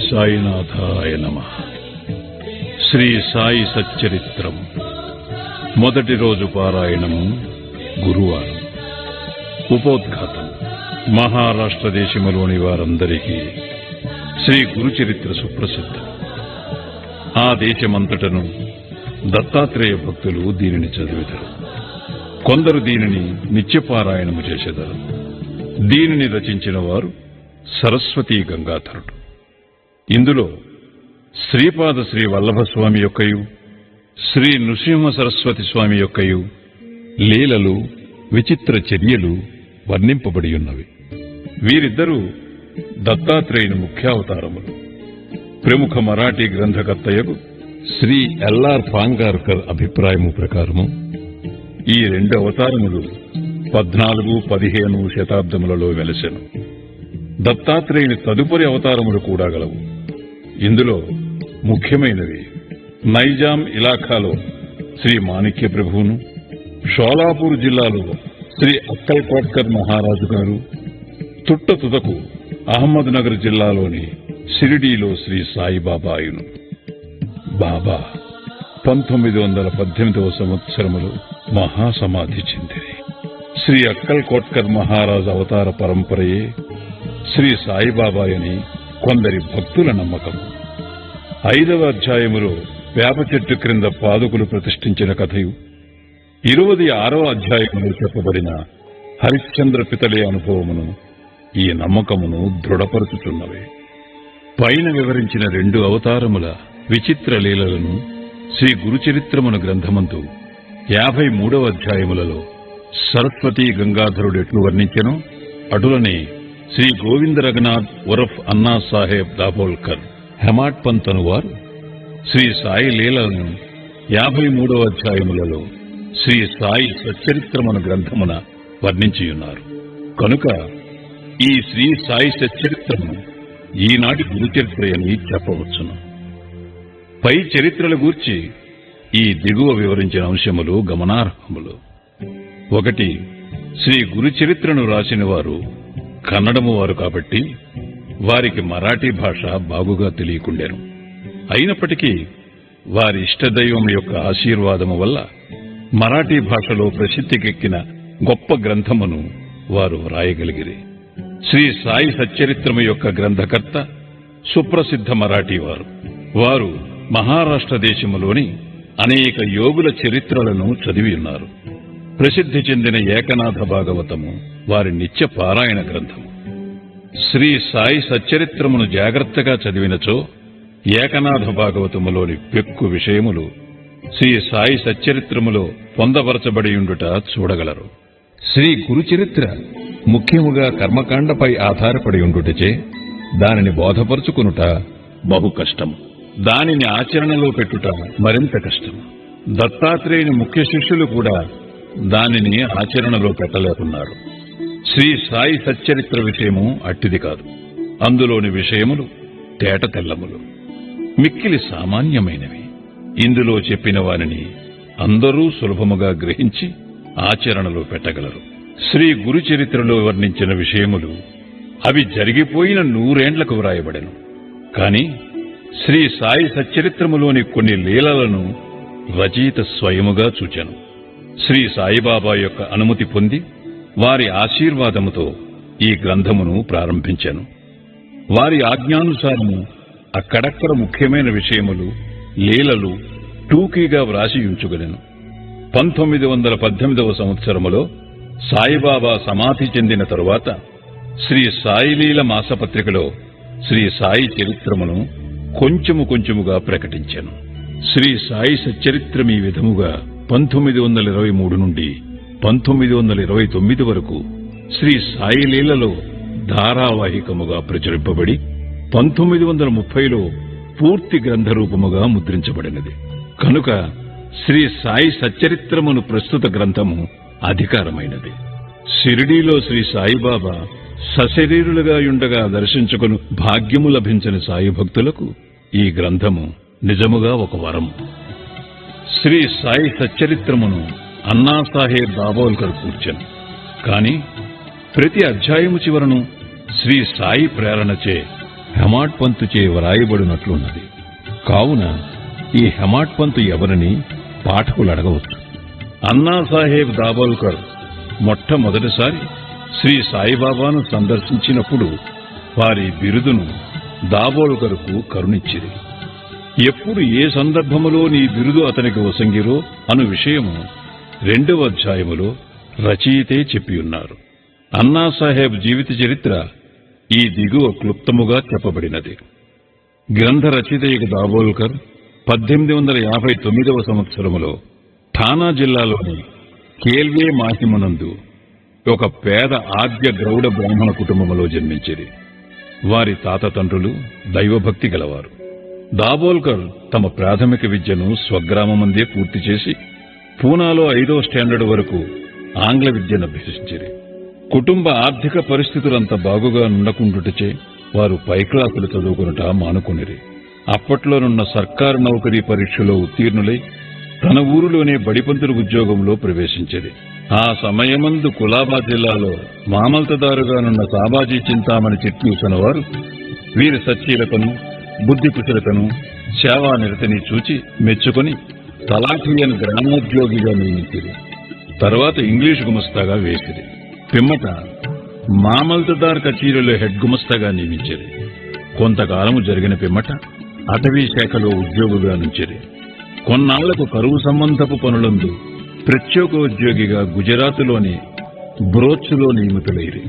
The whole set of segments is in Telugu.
సాయినాథాయ నమః. శ్రీ సాయి సచ్చరిత్రం మొదటి రోజు పారాయణము గురువారం. ఉపోద్ఘాతం. మహారాష్ట్ర దేశములోని వారందరికీ శ్రీ గురుచరిత్ర సుప్రసిద్ధం. ఆ దేశమంతటను దత్తాత్రేయ భక్తులు దీనిని చదివిదరు. కొందరు దీనిని నిత్యపారాయణము చేసెదరు. దీనిని రచించిన వారు సరస్వతీ గంగాధరుడు. ఇందులో శ్రీపాద శ్రీ వల్లభస్వామి యొక్కయు శ్రీ నృసింహ సరస్వతి స్వామి యొక్కయు లీలలు, విచిత్ర చర్యలు వర్ణింపబడి ఉన్నవి. వీరిద్దరూ దత్తాత్రేయుని ముఖ్యావతారములు. ప్రముఖ మరాఠీ గ్రంథకర్తయగు శ్రీ ఎల్ఆర్ పాంగార్కర్ అభిప్రాయము ప్రకారము ఈ రెండు అవతారములు 14-15 శతాబ్దములలో వెలసెను. దత్తాత్రేయుని తదుపరి అవతారములు కూడా గలవు. ఇందులో ముఖ్యమైనవి నైజాం ఇలాఖాలో శ్రీ మాణిక్య ప్రభువును, షోలాపూర్ జిల్లాలో శ్రీ అక్కల్ కోట్కర్ మహారాజు గారు, తుట్టతుదకు అహ్మద్ నగర్ జిల్లాలోని షిరిడీలో శ్రీ సాయిబాబాయును. బాబా 1918వ సంవత్సరములో మహాసమాధి చెందింది. శ్రీ అక్కల్ కోట్కర్ మహారాజు అవతార పరంపరయే శ్రీ సాయిబాబాయని కొందరి భక్తుల నమ్మకం. 5వ అధ్యాయములో వేప చెట్టు క్రింద పాదుకులు ప్రతిష్ఠించిన కథయు, 26వ అధ్యాయములో చెప్పబడిన హరిశ్చంద్ర పితలే అనుభవమును ఈ నమ్మకమును దృఢపరుచుచున్నవి. పైన వివరించిన 2 అవతారముల విచిత్ర లీలలను శ్రీ గురుచరిత్రమున గ్రంథమందు 53వ అధ్యాయములలో సరస్వతీ గంగాధరుడు ఎట్లు వర్ణించెనో అటులనే శ్రీ గోవింద రఘునాథ్ ఉరఫ్ అన్నా సాహెబ్ దాబోల్కర్ హెమాట్ పంత్ అనువారు శ్రీ సాయి లీలను 53వ అధ్యాయములలో శ్రీ సాయి సచ్చరిత్రమున గ్రంథమున వర్ణించియున్నారు. కనుక ఈ శ్రీ సాయి సచ్చరిత్రము ఈనాటి గురుచరిత్రయని చెప్పవచ్చును. పై చరిత్రల గూర్చి ఈ దిగువ వివరించిన అంశములు గమనార్హములు. 1. శ్రీ గురుచరిత్రను రాసిన వారు కన్నడము వారు కాబట్టి వారికి మరాఠీ భాష బాగుగా తెలియకుండెను. అయినప్పటికీ వారి ఇష్టదైవం యొక్క ఆశీర్వాదము వల్ల మరాఠీ భాషలో ప్రసిద్ధికెక్కిన గొప్ప గ్రంథమును వారు వ్రాయగలిగిరి. శ్రీ సాయి సచ్చరిత్రము యొక్క గ్రంథకర్త సుప్రసిద్ధ మరాఠీ వారు మహారాష్ట్ర దేశములోని అనేక యోగుల చరిత్రలను చదివి ఉన్నారు. ప్రసిద్ధి చెందిన ఏకనాథ భాగవతము వారి నిత్య పారాయణ గ్రంథము. శ్రీ సాయి సచ్చరిత్రమును జాగ్రత్తగా చదివినచో ఏకనాథ భాగవతములోని పెక్కు విషయములు శ్రీ సాయి సచ్చరిత్రములో పొందపరచబడియుండుట చూడగలరు. శ్రీ గురుచరిత్ర ముఖ్యముగా కర్మకాండపై ఆధారపడి ఉండుటచే దానిని బోధపరుచుకునుట బహు కష్టము. దానిని ఆచరణలో పెట్టుట మరింత కష్టము. దత్తాత్రేయుని ముఖ్య శిష్యులు కూడా దానిని ఆచరణలో పెట్టలేకున్నారు. శ్రీ సాయి సచ్చరిత్ర విషయము అట్టిది కాదు. అందులోని విషయములు తేట తెల్లములు, మిక్కిలి సామాన్యమైనవి. ఇందులో చెప్పిన వారిని అందరూ సులభముగా గ్రహించి ఆచరణలో పెట్టగలరు. శ్రీ గురుచరిత్రలో వర్ణించిన విషయములు అవి జరిగిపోయిన 100 ఏండ్లకు వ్రాయబడెను. కాని శ్రీ సాయి సచ్చరిత్రములోని కొన్ని లీలలను రచయిత స్వయముగా చూచెను. శ్రీ సాయిబాబా యొక్క అనుమతి పొంది వారి ఆశీర్వాదముతో ఈ గ్రంథమును ప్రారంభించాను. వారి ఆజ్ఞానుసారము అక్కడక్కడ ముఖ్యమైన విషయములు, లీలలు టూకీగా వ్రాసి ఉంచుగలెను. 1918వ సంవత్సరములో సాయిబాబా సమాధి చెందిన తరువాత శ్రీ సాయిలీల మాసపత్రికలో శ్రీ సాయి చరిత్రమును కొంచెముగా ప్రకటించాను. శ్రీ సాయి సచ్చరిత్రం ఈ విధముగా 1923 నుండి 1929 వరకు శ్రీ సాయిలీలలో ధారావాహికముగా ప్రచురింపబడి 1930లో పూర్తి గ్రంథరూపముగా ముద్రించబడినది. కనుక శ్రీ సాయి సచ్చరిత్రమును ప్రస్తుత గ్రంథము అధికారమైనది. షిరిడీలో శ్రీ సాయిబాబా సశరీరులుగా యుండగా దర్శించుకుని భాగ్యము లభించని సాయి భక్తులకు ఈ గ్రంథము నిజముగా ఒక వరం. శ్రీ సాయి సచ్చరిత్రమును అన్నాసాహెబ్ దాబోల్కర్ కూర్చెను. కాని ప్రతి అధ్యాయము చివరను శ్రీ సాయి ప్రేరణచే హెమాడ్ పంతుచే వ్రాయబడినట్లున్నది. కావున ఈ హెమాడ్ పంతు ఎవరని పాఠకులు అడగవచ్చు. అన్నాసాహెబ్ దాబోల్కర్ మొట్టమొదటిసారి శ్రీ సాయిబాబాను సందర్శించినప్పుడు వారి బిరుదును దాబోల్కర్కు కరుణించిరి. ఎప్పుడు ఏ సందర్భములో నీ బిరుదు అతనికి వసంగిరో అను విషయము 2వ అధ్యాయములో రచయితే చెప్పియున్నారు. అన్నాసాహెబ్ జీవిత చరిత్ర ఈ దిగువ క్లుప్తముగా చెప్పబడినది. గ్రంథ రచయిత దాబోల్కర్ 1859వ సంవత్సరములో ఠానా జిల్లాలోని కేల్వే మాహిమనందు ఒక పేద ఆద్య గ్రౌడ బ్రాహ్మణ కుటుంబములో జన్మించిరి. వారి తాతతండ్రులు దైవభక్తి గలవారు. దాబోల్కర్ తమ ప్రాథమిక విద్యను స్వగ్రామమందే పూర్తి చేసి పూనాలో 5వ స్టాండర్డ్ వరకు ఆంగ్ల విద్యను అభ్యసించిరి. కుటుంబ ఆర్థిక పరిస్థితులంత బాగుగా ఉండకుండుటచే వారు పై క్లాసులు చదువుకునుట మానుకునిరి. అప్పట్లోనున్న సర్కారు నౌకరీ పరీక్షలో ఉత్తీర్ణులై తన ఊరిలోనే బడిపంతుల ఉద్యోగంలో ప్రవేశించింది. ఆ సమయమందు కులాబా జిల్లాలో మామల్తదారుగానున్న సాబాజీ చింతామణి చిట్యూసన వారు వీరి సచ్చీలతను, బుద్ధి కుశలతను, సేవానిరతిని చూచి మెచ్చుకొని తలాఠీయను గ్రామోద్యోగిగా నియమించింది. తర్వాత ఇంగ్లీషు గుమస్తాగా వేసింది. పిమ్మట మామల్తదార్ కచీరీలో హెడ్ గుమస్తాగా నియమించింది. కొంతకాలము జరిగిన పిమ్మట అటవీ శాఖలో ఉద్యోగిగా నుంచిరి. కొన్నాళ్లకు కరువు సంబంధపు పనులందు ప్రత్యేకోద్యోగిగా గుజరాత్లోని బ్రోచ్లో నియమితులైరి.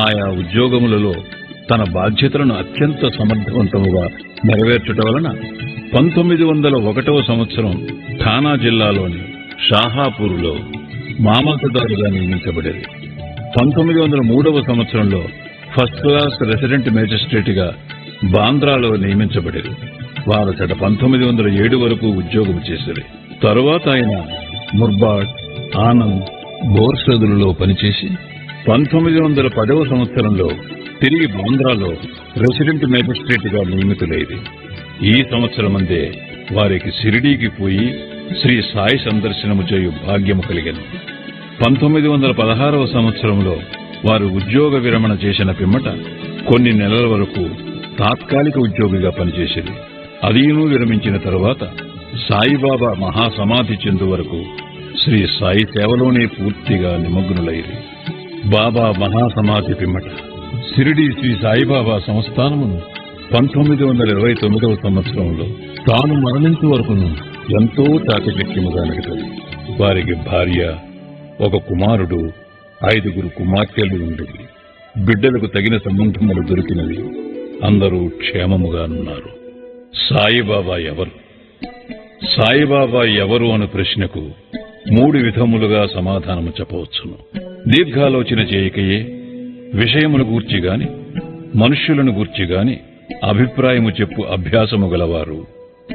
ఆయా ఉద్యోగములలో తన బాధ్యతలను అత్యంత సమర్థవంతముగా నెరవేర్చటం వలన 1901వ సంవత్సరం ఠానా జిల్లాలోని షాహాపూర్లో మామల్తదారుగా నియమించబడేది. 1903వ సంవత్సరంలో ఫస్ట్ క్లాస్ రెసిడెంట్ మేజిస్ట్రేట్గా బాంద్రాలో నియమించబడేది. వారచట 1907 వరకు ఉద్యోగం చేశారు. తరువాత ఆయన ముర్బాడ్, ఆనంద్, బోర్సదులలో పనిచేసి 1910వ సంవత్సరంలో తిరిగి బాంద్రాలో రెసిడెంట్ మేజిస్ట్రేట్గా నియమితులైంది. ఈ సంవత్సరమందే వారికి షిరిడీకి పోయి శ్రీ సాయి సందర్శనము చేయు భాగ్యము కలిగెను. 1916వ సంవత్సరంలో వారు ఉద్యోగ విరమణ చేసిన పిమ్మట కొన్ని నెలల వరకు తాత్కాలిక ఉద్యోగిగా పనిచేసింది. అదీను విరమించిన తరువాత సాయిబాబా మహాసమాధి చెందు వరకు శ్రీ సాయి సేవలోనే పూర్తిగా నిమగ్నులైరి. బాబా మహాసమాధి పిమ్మట షిరిడీ శ్రీ సాయిబాబా సంస్థానమును 1929వ సంవత్సరంలో తాను మరణించే వరకును ఎంతో చాకచక్యముగా నడిపేది. వారికి భార్య, ఒక కుమారుడు, 5 కుమార్తెలు ఉండేవి. బిడ్డలకు తగిన సంబంధములు దొరికినవి. అందరూ క్షేమముగానున్నారు. సాయిబాబా ఎవరు? సాయిబాబా ఎవరు అను ప్రశ్నకు 3 విధములుగా సమాధానము చెప్పవచ్చును. దీర్ఘాలోచన చేయకయే విషయమును గూర్చి గాని మనుష్యులను గూర్చి గాని అభిప్రాయము చెప్పు అభ్యాసము గలవారు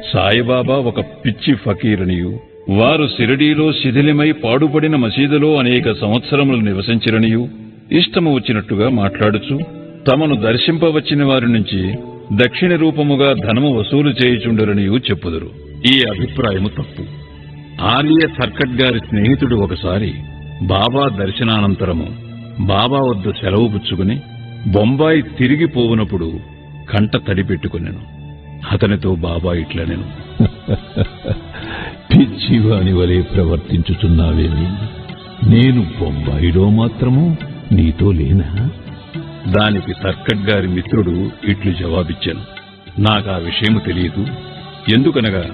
సాయిబాబా ఒక పిచ్చి ఫకీరనియు, వారు షిరిడీలో శిథిలమై పాడుపడిన మసీదులో అనేక సంవత్సరములు నివసించిరనియు, ఇష్టము వచ్చినట్టుగా మాట్లాడుచు తమను దర్శింపవచ్చిన వారి నుంచి దక్షిణ రూపముగా ధనము వసూలు చేయుచుండరనియు చెప్పుదురు. ఈ అభిప్రాయము తప్పు. ఆర్య సర్కట్ గారి స్నేహితుడు ఒకసారి బాబా దర్శనానంతరము బాబా వద్ద సెలవు పుచ్చుకుని బొంబాయి తిరిగి పోవునప్పుడు కంట తడిపెట్టుకున్నాను. అతనితో బాబా ఇట్లనెను, పిచ్చివాని వలె ప్రవర్తించుచున్నావేమి? నేను బొంబాయిలో మాత్రము నీతో లేనా? దానికి సర్కట్ గారి మిత్రుడు ఇట్లు జవాబిచ్చాను, నాకా విషయము తెలియదు. ఎందుకనగా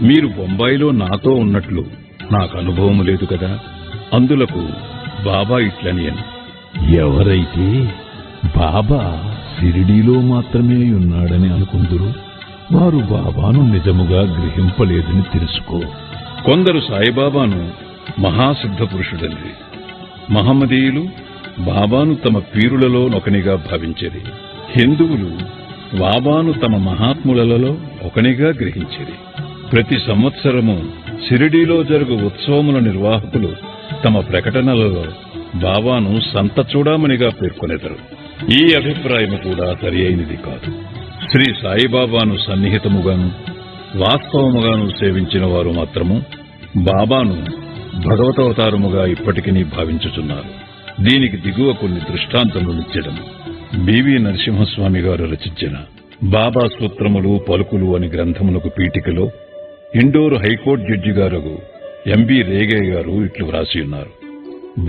మీరు బొంబాయిలో నాతో ఉన్నట్లు నాకు అనుభవం లేదు కదా. అందులకు బాబా ఇట్లనియను, ఎవరైతే బాబా షిరిడీలో మాత్రమే ఉన్నాడని అనుకుందురు, వారు బాబాను నిజముగా గ్రహింపలేదని తెలుసుకో. కొందరు సాయిబాబాను మహాసిద్ధ పురుషుడని, మహమ్మదీయులు బాబాను తమ పీరులలో ఒకనిగా భావించేది. హిందువులు బాబాను తమ మహాత్ములలో ఒకనిగా గ్రహించేది. ప్రతి సంవత్సరము షిరిడీలో జరుగు ఉత్సవముల నిర్వాహకులు తమ ప్రకటనలలో బాబాను సంత చూడమనిగా పేర్కొనేదరు. ఈ అభిప్రాయము కూడా సరి అయినది కాదు. శ్రీ సాయిబాబాను సన్నిహితముగాను వాస్తవముగాను సేవించిన వారు మాత్రము బాబాను భగవతవతారముగా ఇప్పటికీ భావించుచున్నారు. దీనికి దిగువ కొన్ని దృష్టాంతములు ఇచ్చడం బివి నరసింహస్వామి గారు రచించిన బాబా సూత్రములు పలుకులు అని గ్రంథమునకు పీఠికలో ఇండోరు హైకోర్టు జడ్జి గారు ఎంబి రేగయ్య గారు ఇట్లు వ్రాసియున్నారు.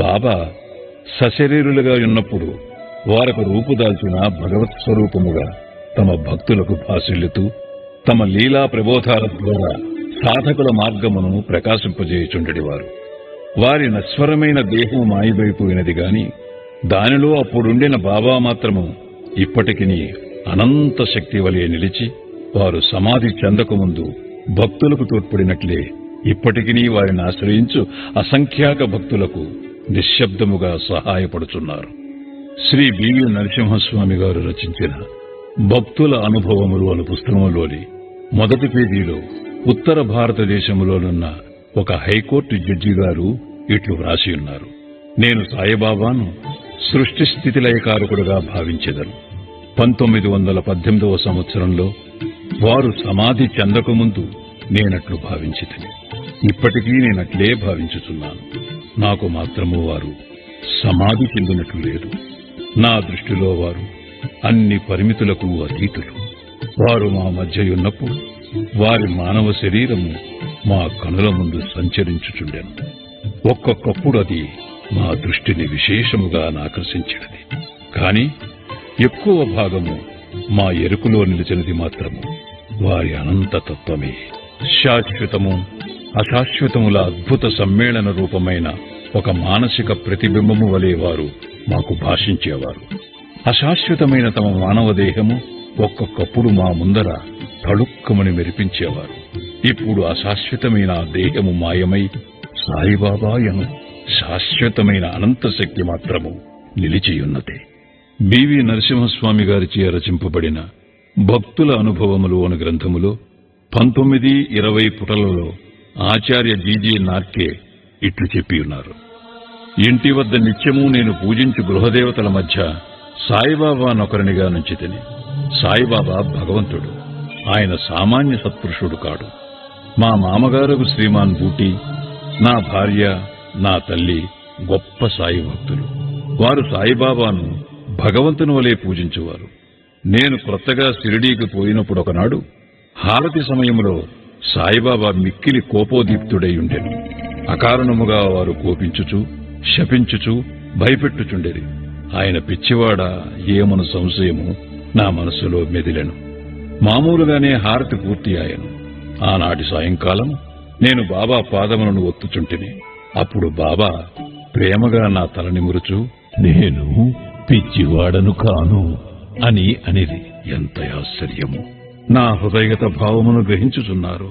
బాబా సశరీరులుగా ఉన్నప్పుడు వారకు రూపుదాల్చిన భగవత్ స్వరూపముగా తమ భక్తులకు భాసిల్లుతూ తమ లీలా ప్రబోధాల ద్వారా సాధకుల మార్గమును ప్రకాశింపజేయుచుండెడివారు. వారి నశ్వరమైన దేహము మాయమైపోయినది గాని దానిలో అప్పుడుండిన బాబా మాత్రము ఇప్పటికిని అనంత శక్తి వలె నిలిచి వారు సమాధి చెందకముందు భక్తులకు తోడ్పడినట్లే ఇప్పటికినీ వారిని ఆశ్రయించు అసంఖ్యాక భక్తులకు నిశ్శబ్దముగా సహాయపడుచున్నారు. శ్రీ బివి నరసింహస్వామి గారు రచించిన భక్తుల అనుభవములు అను పుస్తకంలోని మొదటి పేజీలో ఉత్తర భారతదేశంలోనున్న ఒక హైకోర్టు జడ్జి గారు ఇట్లు వ్రాసియున్నారు. నేను సాయిబాబాను సృష్టి స్థితిలయకారకుడుగా భావించెదను. 1918వ సంవత్సరంలో వారు సమాధి చెందకముందు నేనట్లు భావించితిని. ఇప్పటికీ నేనట్లే భావించుచున్నాను. నాకు మాత్రము వారు సమాధి చెందినట్లు లేదు. నా దృష్టిలో వారు అన్ని పరిమితులకు అతీతులు. వారు మా మధ్య ఉన్నప్పుడు వారి మానవ శరీరము మా కనుల ముందు సంచరించుచుండెను. ఒక్కొక్కప్పుడు అది మా దృష్టిని విశేషముగా ఆకర్షించినది. కాని ఎక్కువ భాగము మా ఎరుకులో నిలిచినది మాత్రము వారి అనంతతత్వమే. శాశ్వతము అశాశ్వతముల అద్భుత సమ్మేళన రూపమైన ఒక మానసిక ప్రతిబింబము వలె వారు మాకు భాషించేవారు. అశాశ్వతమైన తమ మానవ దేహము ఒక్కొక్కప్పుడు మా ముందర తళుక్కమని మెరిపించేవారు. ఇప్పుడు అశాశ్వతమైన ఆ దేహము మాయమై సాయిబాబా యను శాశ్వతమైన అనంతశక్తి మాత్రము నిలిచియున్నది. బివి నరసింహస్వామి గారిచే రచింపబడిన భక్తుల అనుభవములు అను గ్రంథములో 19-20 పుటలలో ఆచార్య జీజీ నార్కే ఇట్లు చెప్పియున్నారు. ఇంటి వద్ద నిత్యము నేను పూజించు గృహదేవతల మధ్య సాయిబాబా నొకరినిగా నుంచితిని. సాయిబాబా భగవంతుడు. ఆయన సామాన్య సత్పురుషుడు కాడు. మా మామగారు శ్రీమాన్ బూటి, నా భార్య, నా తల్లి గొప్ప సాయి భక్తులు. వారు సాయిబాబాను భగవంతుని వలె పూజించువారు. నేను క్రొత్తగా షిరిడీకి పోయినప్పుడు ఒకనాడు హారతి సమయంలో సాయిబాబా మిక్కిలి కోపోదీప్తుడై ఉండెను. అకారణముగా వారు కోపించుచు శపించుచు భయపెట్టుచుండెరి. ఆయన పిచ్చివాడా ఏమను సంశయము నా మనస్సులో మెదిలెను. మామూలుగానే హారతి పూర్తి ఆయను. ఆనాటి సాయంకాలం నేను బాబా పాదములను ఒత్తుచుంటిని. అప్పుడు బాబా ప్రేమగా నా తల నిమురుచు, నేను పిచ్చివాడను కాను అని అనిది. ఎంత ఆశ్చర్యము! నా హృదయగత భావమును గ్రహించుచున్నారు.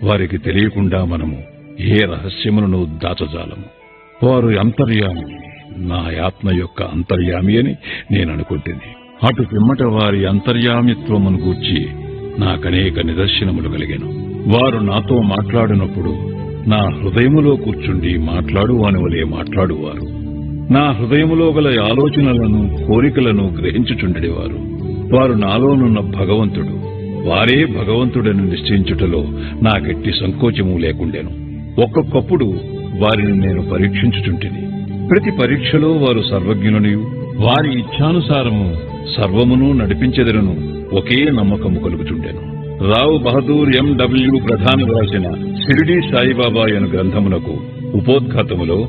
వారికి తెలియకుండా మనము ఏ రహస్యములను దాచజాలము. వారు అంతర్యామి, నా ఆత్మ యొక్క అంతర్యామి అని నేననుకుంటుంది. అటు పిమ్మట వారి అంతర్యామిత్వమును గూర్చి నాకనేక నిదర్శనములు కలిగెను. వారు నాతో మాట్లాడినప్పుడు నా హృదయములో కూర్చుండి మాట్లాడువాని వలె మాట్లాడువారు. నా హృదయములో గల ఆలోచనలను కోరికలను గ్రహించుచుండెడివారు. వారు నాలోనున్న భగవంతుడు, వారే భగవంతుడని నిశ్చయించుటలో నాకెట్టి సంకోచము లేకుండెను. ఒక్కొక్కప్పుడు వారిని నేను పరీక్షించుచుంటిని. ప్రతి పరీక్షలో వారు సర్వజ్ఞులనియు వారి ఇచ్ఛానుసారము సర్వమును నడిపించెదరను ఒకే నమ్మకము కలుగుచుండెను. రావు బహదూర్ ఎండబ్ల్యూ ప్రధాన రాసిన షిరిడీ సాయిబాబా అను గ్రంథమునకు ఉపోద్ఘాతములో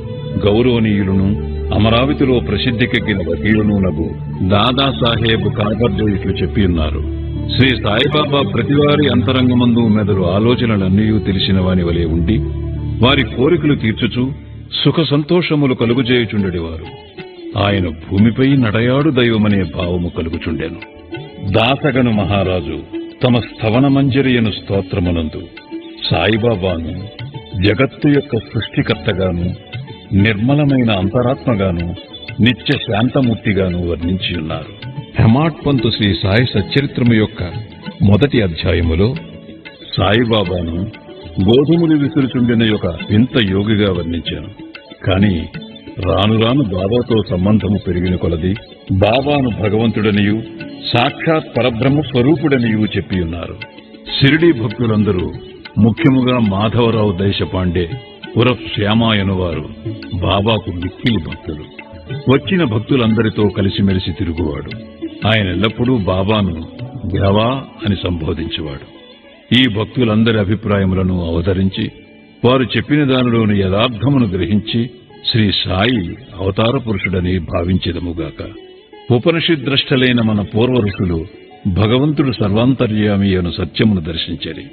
గౌరవనీయులను అమరావతిలో ప్రసిద్ధికెక్కిన వకీలునగు దాదాసాహెబ్ కాకర్జే ఇట్లు చెప్పియున్నారు. శ్రీ సాయిబాబా ప్రతివారి అంతరంగమందు మెదలు ఆలోచనలన్నీ తెలిసిన వాని వలె ఉండి వారి కోరికలు తీర్చుచు సుఖ సంతోషములు కలుగుచేయుచుండెడివారు. ఆయన భూమిపై నడయాడు దైవమనే భావము కలుగుచుండెను. దాసగను మహారాజు తమ స్థవన మంజరియను స్తోత్రమునందు సాయిబాబాను జగత్తు యొక్క సృష్టికర్తగాను నిర్మలమైన అంతరాత్మగాను నిత్య శాంతమూర్తిగాను వర్ణించియున్నారు. హెమాడ్ పంతు శ్రీ సాయి సచ్చరిత్రము యొక్క మొదటి అధ్యాయములో సాయిబాబాను గోధుమలు విసురుచుండిన యొక్క వింత యోగిగా వర్ణించాను. కాని రాను రాను బాబాతో సంబంధము పెరిగిన కొలది బాబాను భగవంతుడనియు సాక్షాత్ పరబ్రహ్మ స్వరూపుడనియు చెప్పియున్నారు. షిరిడీ భక్తులందరూ ముఖ్యముగా మాధవరావు దేశపాండే ఉరఫ్ శ్యామాయను వారు బాబాకు మిక్కిలి భక్తులు. వచ్చిన భక్తులందరితో కలిసిమెలిసి తిరుగువాడు. ఆయన ఎల్లప్పుడూ బాబాను దేవా అని సంబోధించేవాడు. ఈ భక్తులందరి అభిప్రాయములను అవతరించి వారు చెప్పిన దానిలోని యథార్థమును గ్రహించి శ్రీ సాయి అవతార పురుషుడని భావించెదముగాక. ఉపనిషద్ద్రష్టలైన మన పూర్వ ఋషులు భగవంతుడు సర్వాంతర్యామి అను సత్యమును దర్శించరి.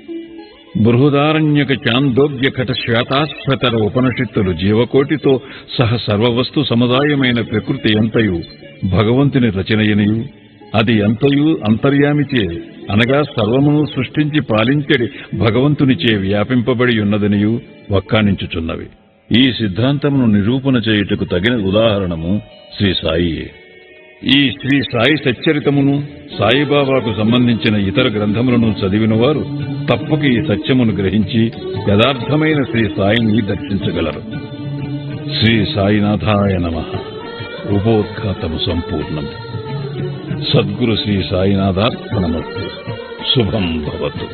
బృహదారణ్యక చాందోగ్య ఘట శ్వేతాశ్వతర ఉపనిషత్తులు జీవకోటితో సహ సర్వవస్తు సముదాయమైన ప్రకృతి ఎంతయు భగవంతుని రచనయనియు అది ఎంతయు అంతర్యామిచే అనగా సర్వమును సృష్టించి పాలించడి భగవంతునిచే వ్యాపింపబడి ఉన్నదనియు వక్కాణించుచున్నవి. ఈ సిద్ధాంతమును నిరూపణ చేయుటకు తగిన ఉదాహరణము శ్రీ సాయియే. ఈ శ్రీ సాయి సచ్చరితమును సాయిబాబాకు సంబంధించిన ఇతర గ్రంథములను చదివిన వారు తప్పక ఈ సత్యమును గ్రహించి యథార్థమైన శ్రీ సాయిని దర్శించగలరు. శ్రీ సాయినాథాయ నమః. ఉపోద్ఘాతము సంపూర్ణం. సద్గురు శ్రీ సాయినాథార్పణమస్తు. శుభం భవతు.